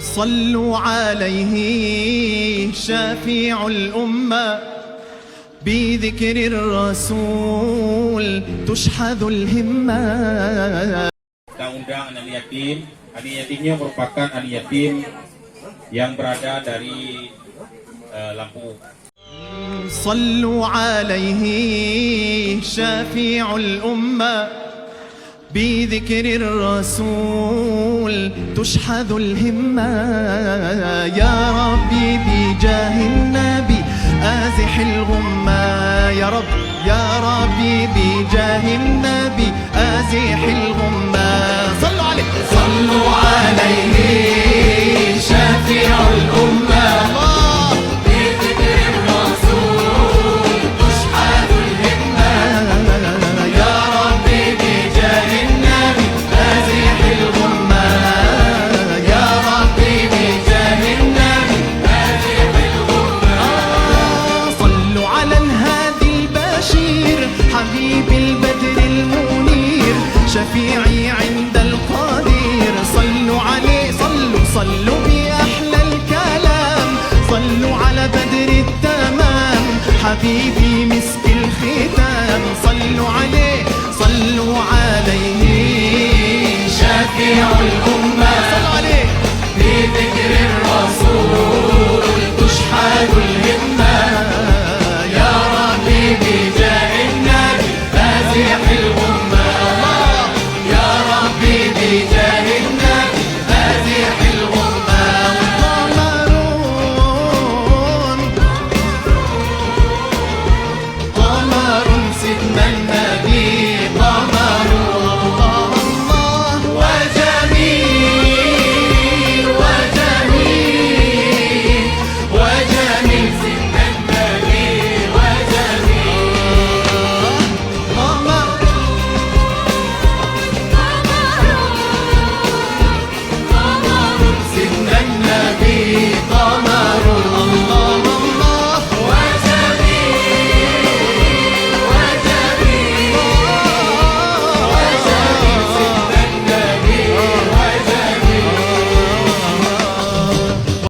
صلوا عليه شافع الأمة بذكر الرسول تشحذ الهمة. Kita undang anak yatim. Anak yatimnya merupakan anak yatim yang berada dari Lampung. صلوا عليه شافع الأمة بذكر الرسول تشحذ الهمة. يا ربي بجاه النبي آزح الغمة. يا رب يا ربي بجاه النبي آزح الغمة. صلوا عليه صلوا عليه شافع الأمة بذكر الرسول تشحذ الهمة. يا ربي بجاه النبي آزح الغمة. يا ربي بجاه النبي آزح الغمة. صلوا على الهادي البشير حبيب البدر المنير شفيعي عند القدير. صلوا عليه صلوا بأحلى الكلام. صلوا على بدر التمام حبيبي مسك الختام. صلوا عليه شافع الأمة